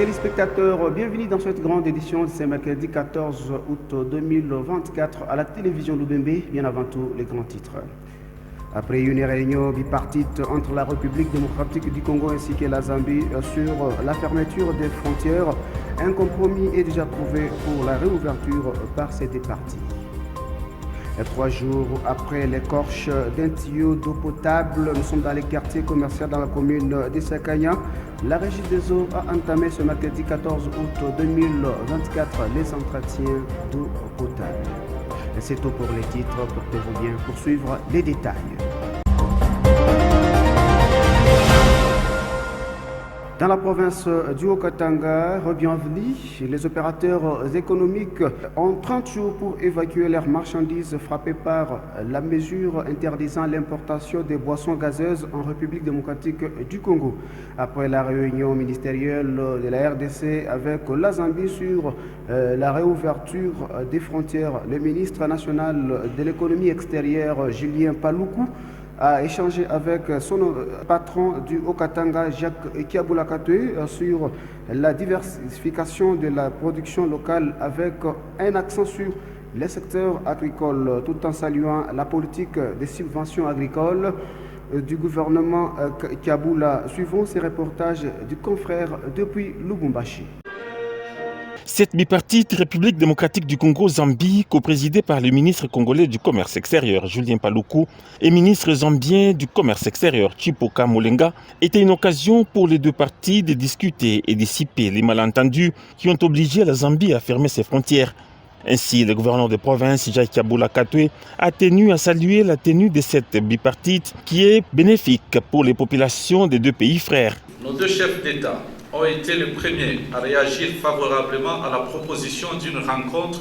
téléspectateurs, bienvenue dans cette grande édition de ce mercredi 14 août 2024 à la télévision Loubembe, bien avant tout les grands titres. Après une réunion bipartite entre la République démocratique du Congo ainsi que la Zambie sur la fermeture des frontières, un compromis est déjà trouvé pour la réouverture par ces deux parties. 3 jours après l'écorche d'un tuyau d'eau potable, nous sommes dans les quartiers commerciaux dans la commune de Sakanya. La Régie des eaux a entamé ce mercredi 14 août 2024 les entretiens d'eau potable. C'est tout pour les titres, portez-vous bien pour suivre les détails. Dans la province du Haut-Katanga, bienvenue, les opérateurs économiques ont 30 jours pour évacuer leurs marchandises frappées par la mesure interdisant l'importation des boissons gazeuses en République démocratique du Congo. Après la réunion ministérielle de la RDC avec la Zambie sur la réouverture des frontières, le ministre national de l'économie extérieure, Julien Paluku, a échangé avec son patron du Haut-Katanga, Jacques Kiabula-Katwe, sur la diversification de la production locale avec un accent sur les secteurs agricoles, tout en saluant la politique des subventions agricoles du gouvernement Kiabula. Suivons ces reportages du confrère depuis Lubumbashi. Cette bipartite République démocratique du Congo-Zambie, coprésidée par le ministre congolais du commerce extérieur, Julien Paluku, et ministre zambien du commerce extérieur, Chipoka Molenga, était une occasion pour les deux parties de discuter et dissiper les malentendus qui ont obligé la Zambie à fermer ses frontières. Ainsi, le gouverneur de province, Jacques Kiabula-Katwe, a tenu à saluer la tenue de cette bipartite qui est bénéfique pour les populations des deux pays frères. Nos deux chefs d'État ont été les premiers à réagir favorablement à la proposition d'une rencontre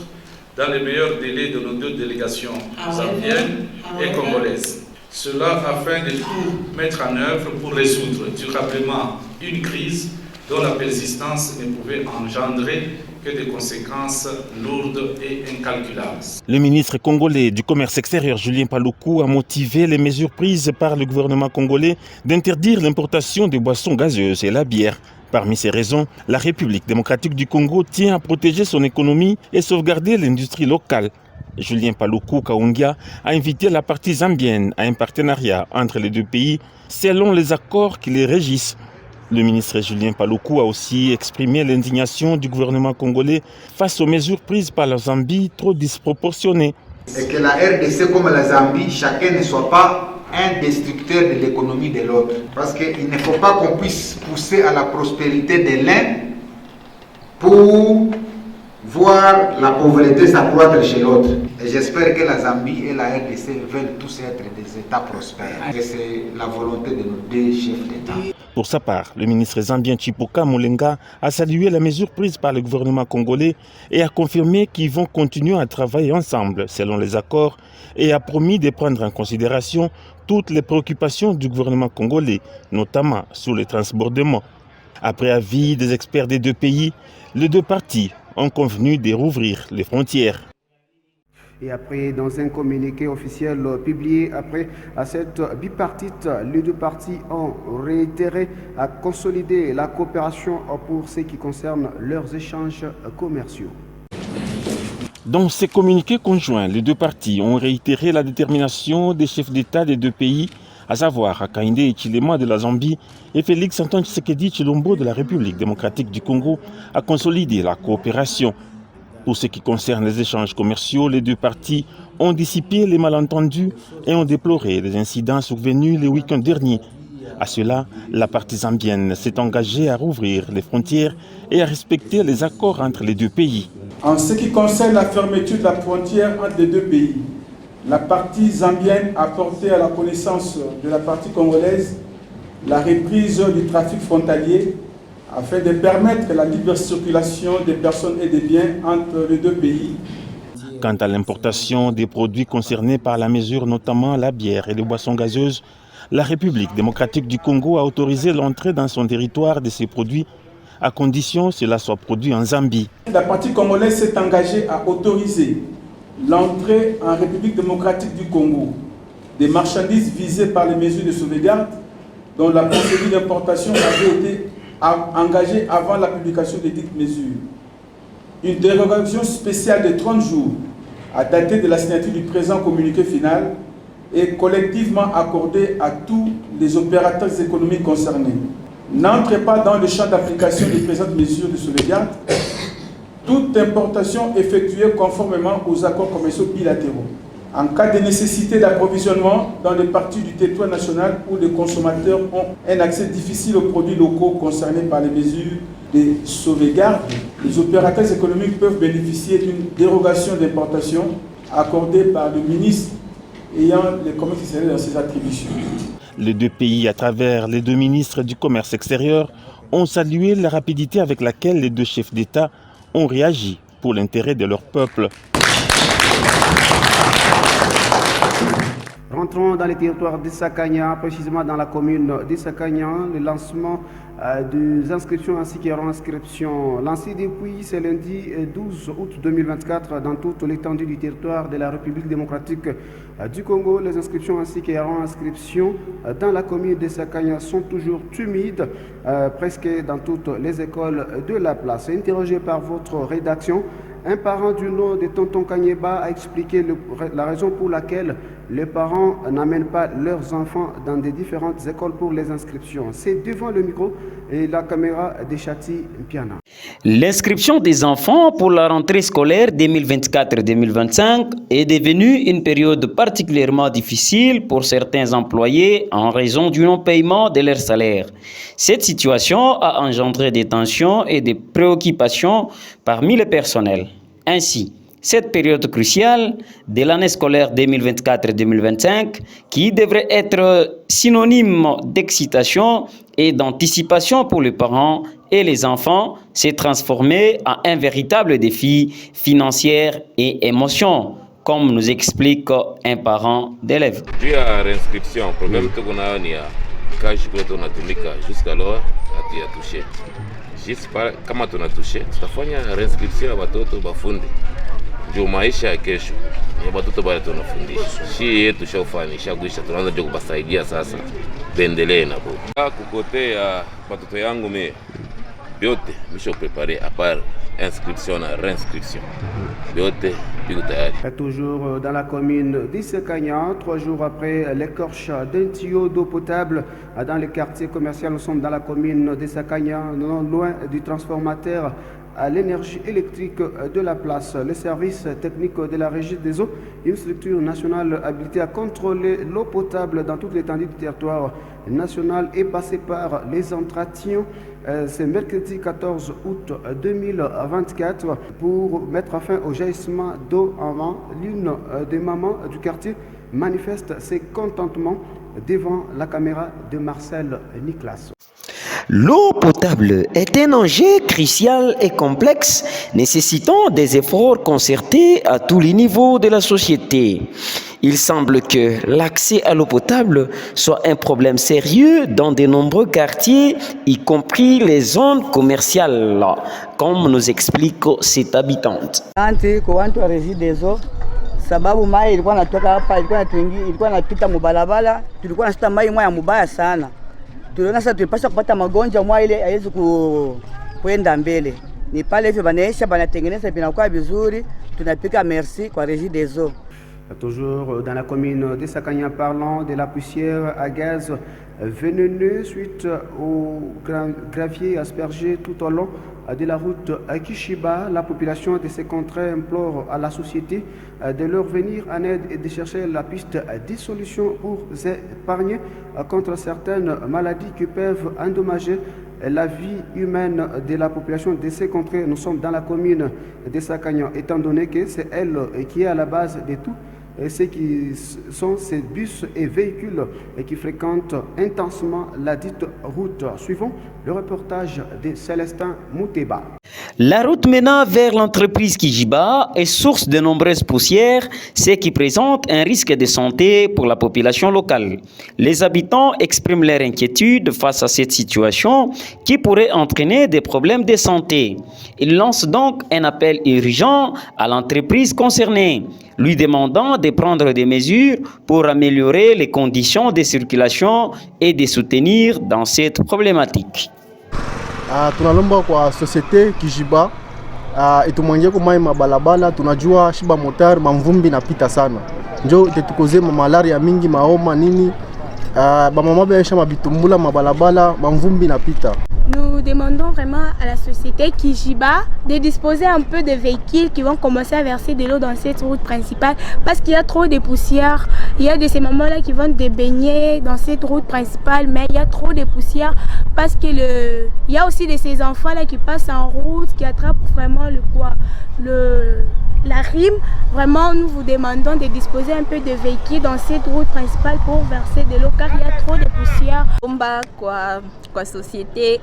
dans les meilleurs délais de nos deux délégations zambiennes et congolaises. Cela afin de tout mettre en œuvre pour résoudre durablement une crise dont la persistance ne pouvait engendrer que des conséquences lourdes et incalculables. Le ministre congolais du commerce extérieur, Julien Paluku, a motivé les mesures prises par le gouvernement congolais d'interdire l'importation des boissons gazeuses et la bière. Parmi ces raisons, la République démocratique du Congo tient à protéger son économie et sauvegarder l'industrie locale. Julien Paluku Kaungia a invité la partie zambienne à un partenariat entre les deux pays selon les accords qui les régissent. Le ministre Julien Paluku a aussi exprimé l'indignation du gouvernement congolais face aux mesures prises par la Zambie trop disproportionnées. Et que la RDC comme la Zambie, chacun ne soit pas un destructeur de l'économie de l'autre. Parce qu'il ne faut pas qu'on puisse pousser à la prospérité de l'un pour voir la pauvreté s'accroître chez l'autre. Et j'espère que la Zambie et la RDC veulent tous être des États prospères. Et c'est la volonté de nos deux chefs d'État. Pour sa part, le ministre zambien Chipoka Molenga a salué la mesure prise par le gouvernement congolais et a confirmé qu'ils vont continuer à travailler ensemble selon les accords et a promis de prendre en considération toutes les préoccupations du gouvernement congolais, notamment sur le transbordement. Après avis des experts des deux pays, les deux parties ont convenu de rouvrir les frontières. Et après, dans un communiqué officiel publié après à cette bipartite, les deux parties ont réitéré à consolider la coopération pour ce qui concerne leurs échanges commerciaux. Dans ces communiqués conjoints, les deux parties ont réitéré la détermination des chefs d'État des deux pays, à savoir Hakainde Hichilema de la Zambie et Félix Antoine Tshisekedi Tshilombo de la République démocratique du Congo, à consolider la coopération. Pour ce qui concerne les échanges commerciaux, les deux parties ont dissipé les malentendus et ont déploré les incidents survenus le week-end dernier. À cela, la partie zambienne s'est engagée à rouvrir les frontières et à respecter les accords entre les deux pays. En ce qui concerne la fermeture de la frontière entre les deux pays, la partie zambienne a porté à la connaissance de la partie congolaise la reprise du trafic frontalier afin de permettre la libre circulation des personnes et des biens entre les deux pays. Quant à l'importation des produits concernés par la mesure, notamment la bière et les boissons gazeuses, la République démocratique du Congo a autorisé l'entrée dans son territoire de ces produits à condition que cela soit produit en Zambie. La partie congolaise s'est engagée à autoriser l'entrée en République démocratique du Congo des marchandises visées par les mesures de sauvegarde dont la procédure d'importation avait été engagés avant la publication des dites mesures. Une dérogation spéciale de 30 jours, à dater de la signature du présent communiqué final, est collectivement accordée à tous les opérateurs économiques concernés. N'entrez pas dans le champ d'application des présentes mesures de sauvegarde toute importation effectuée conformément aux accords commerciaux bilatéraux. En cas de nécessité d'approvisionnement dans les parties du territoire national où les consommateurs ont un accès difficile aux produits locaux concernés par les mesures de sauvegarde, les opérateurs économiques peuvent bénéficier d'une dérogation d'importation accordée par le ministre ayant les commerces extérieurs dans ses attributions. Les deux pays, à travers les deux ministres du commerce extérieur, ont salué la rapidité avec laquelle les deux chefs d'État ont réagi pour l'intérêt de leur peuple. Rentrons dans les territoires d'Issakania, précisément dans la commune d'Issakania, le lancement des inscriptions ainsi que réinscriptions lancées depuis ce lundi 12 août 2024 dans toute l'étendue du territoire de la République démocratique du Congo. Les inscriptions ainsi que réinscriptions dans la commune d'Issakania sont toujours timides, presque dans toutes les écoles de la place. Interrogé par votre rédaction, un parent du nom de Tonton Kanyeba a expliqué la raison pour laquelle les parents n'amènent pas leurs enfants dans des différentes écoles pour les inscriptions. C'est devant le micro et la caméra de Chati Mpiana. L'inscription des enfants pour la rentrée scolaire 2024-2025 est devenue une période particulièrement difficile pour certains employés en raison du non-paiement de leur salaire. Cette situation a engendré des tensions et des préoccupations parmi le personnel. Ainsi, cette période cruciale de l'année scolaire 2024-2025, qui devrait être synonyme d'excitation et d'anticipation pour les parents et les enfants, s'est transformée en un véritable défi financier et émotion, comme nous explique un parent d'élève. Juu ya réinscription, problème tuko nayo ni ya kazi kule tunatumika jusqu'alors hatuyatushe. Juste kama tunatushe, tutafanya réinscription ya watoto bafundi. Ndio maisha ya kesho. Ni watoto bale tunafundisha. Shi yetu shaufanyisha kuisha tunaanza je kubasaidia sasa. Bendelee na bo. Kukote ya watoto yangu mimi biote misho préparer à part inscription na réinscription. Biote biko tayari. Toujours dans la commune d'Issakania, 3 jours après l'écorche d'un tuyau d'eau potable dans le quartier commercial, nous sommes dans la commune d'Issakania, non loin du transformateur à l'énergie électrique de la place. Le service technique de la Régie des eaux, une structure nationale habilitée à contrôler l'eau potable dans toute l'étendue du territoire national, est passé par les entretiens ce mercredi 14 août 2024 pour mettre fin au jaillissement d'eau avant. L'une des mamans du quartier manifeste ses contentements devant la caméra de Marcel Niklas. L'eau potable est un enjeu crucial et complexe, nécessitant des efforts concertés à tous les niveaux de la société. Il semble que l'accès à l'eau potable soit un problème sérieux dans de nombreux quartiers, y compris les zones commerciales, comme nous explique cette habitante. Sababu mai ilikuwa natoka hapa, ilikuwa napita mubalabala, tulikuwa nasita mai moya mubaya sana. Tuliona sasa tulipaswa kupata magonjwa mwa ile haiwezi kuenda mbele. Ni pale hivyo banaisha banatengeneza vinakuwa vizuri, tunapika merci kwa Régie des eaux. Toujours dans la commune d'Issakania, parlant de la poussière à gaz vénéneux suite au gravier aspergé tout au long de la route à Kishiba. La population de ces contrées implore à la société de leur venir en aide et de chercher la piste des solutions pour épargner contre certaines maladies qui peuvent endommager la vie humaine de la population de ces contrées. Nous sommes dans la commune d'Issakania, étant donné que c'est elle qui est à la base de tout. Et ceux qui sont ces bus et véhicules et qui fréquentent intensément la dite route. Suivons le reportage de Célestin Mouteba. La route menant vers l'entreprise Kishiba est source de nombreuses poussières, ce qui présente un risque de santé pour la population locale. Les habitants expriment leur inquiétude face à cette situation qui pourrait entraîner des problèmes de santé. Ils lancent donc un appel urgent à l'entreprise concernée, lui demandant de prendre des mesures pour améliorer les conditions de circulation et de soutenir dans cette problématique. tunalomba kwa societe Kijiba itumwangie kumai mabalabala. Tunajua shiba motar mamvumbi napita sana, njo itetukoze malaria mingi, maoma nini, bamama baisha mabitumbula mabalabala mamvumbi napita. Nous demandons vraiment à la société Kijiba de disposer un peu de véhicules qui vont commencer à verser de l'eau dans cette route principale parce qu'il y a trop de poussière. Il y a de ces mamans-là qui vont te baigner dans cette route principale, mais il y a trop de poussière parce que il y a aussi de ces enfants-là qui passent en route, qui attrapent vraiment la rime. Vraiment, nous vous demandons de disposer un peu de véhicules dans cette route principale pour verser de l'eau car il y a trop de poussière. Kwa société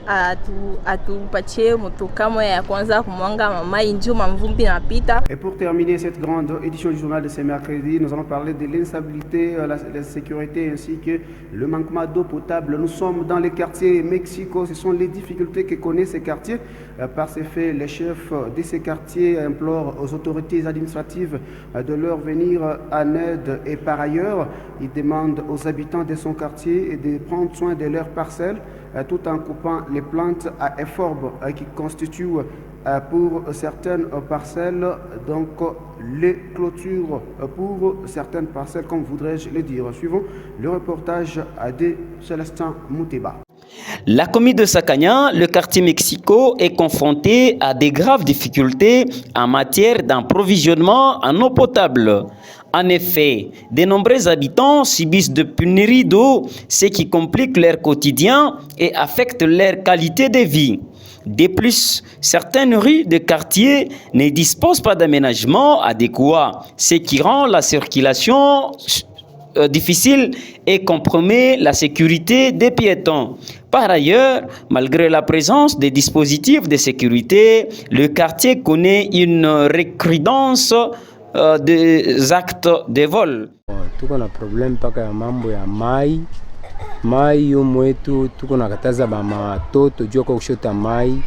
atupatie motokamo ya kwanza kumwanga mamai njoo mamvumbi napita. Et pour terminer cette grande édition du journal de ce mercredi, nous allons parler de l'instabilité, la sécurité ainsi que le manquement d'eau potable. Nous sommes dans les quartiers Mexico, ce sont les difficultés que connaissent ces quartiers. Par ces faits, les chefs de ces quartiers implorent aux autorités administratives de leur venir en aide et par ailleurs, ils demandent aux habitants de son quartier de prendre soin de leurs parcelles tout en coupant les plantes à efforbe qui constituent pour certaines parcelles donc les clôtures pour certaines parcelles, comme voudrais-je le dire. Suivons le reportage de Célestin Mouteba. La commune de Sakanya, le quartier Mexico, est confronté à des graves difficultés en matière d'approvisionnement en eau potable. En effet, de nombreux habitants subissent de pénuries d'eau, ce qui complique leur quotidien et affecte leur qualité de vie. De plus, certaines rues de quartier ne disposent pas d'aménagement adéquat, ce qui rend la circulation difficile et compromet la sécurité des piétons. Par ailleurs, malgré la présence des dispositifs de sécurité, le quartier connaît une recrudescence des actes de vol. Tuko na problem paka ya mambo ya mai mwetu, tuko na kataza ba matoto juu kwa kushota mai,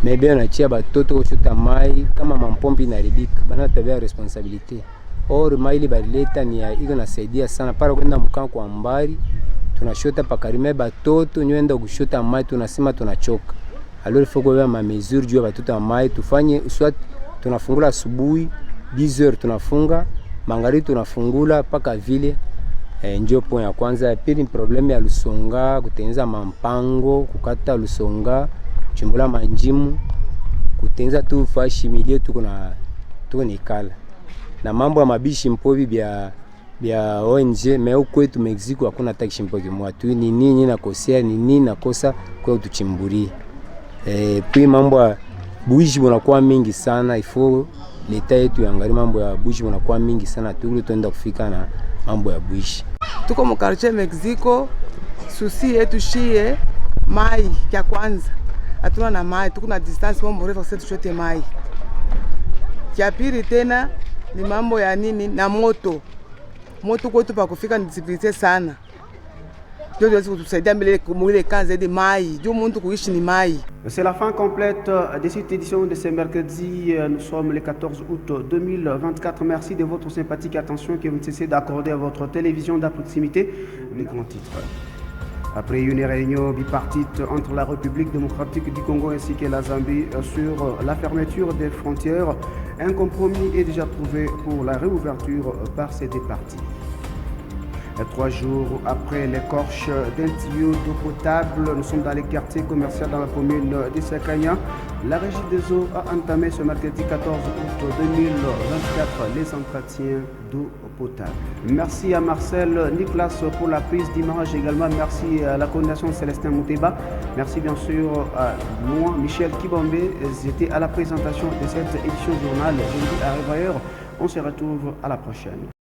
mebe anachia batoto kushota mai kama mampompi inaribika, bana tabia responsibility. Or mai ile balileta ni iko nasaidia sana para kwenda mkao kwa mbali, tunashota pakarime batoto nyoenda kushota mai, tunasema tunachoka. Alors il faut que ma mesure juu batoto mai tufanye soit tunafungula asubuhi 10h tunafunga, mangari tunafungula paka vile. Ndio point ya kwanza. Ya pili problem ya lusonga, kutengeneza mampango, kukata lusonga, chimbula manjimu, kutengeneza tu fashi milie tuko nikala. Na mambo ya mabishi mpovi bya ONG mais kwetu Mexico hakuna takishi mpovi mwatu. Ni nini nakosea, ni nini nakosa kwa utuchimburi. Puis mambo ya buishi unakuwa mingi sana, ifo leta yetu yangali mambo ya buishi unakuwa mingi sana, tukule tuenda kufika na mambo ya buishi. Tuko mu quartier Mexico, susi yetu shie mai ya kwanza. Hatuna na mai, tuko na distance kwa mrefu sasa tuchote mai. Ya pili tena ni mambo ya nini na moto. Moto kwetu pa kufika ni difficile sana. C'est la fin complète de cette édition de ce mercredi. Nous sommes le 14 août 2024. Merci de votre sympathique attention que vous ne cessez d'accorder à votre télévision de proximité. Les grands titres. Après une réunion bipartite entre la République démocratique du Congo ainsi que la Zambie sur la fermeture des frontières, un compromis est déjà trouvé pour la réouverture par ces deux parties. 3 jours après l'écorche d'un tuyau d'eau potable, nous sommes dans les quartiers commerciaux dans la commune de Sakanya. La régie des eaux a entamé ce mercredi 14 août 2024 les entretiens d'eau potable. Merci à Marcel Nicolas pour la prise d'image également. Merci à la coordination Célestin Mouteba. Merci bien sûr à moi, Michel Kibombe. J'étais à la présentation de cette édition journal. Je vous dis à revoir. On se retrouve à la prochaine.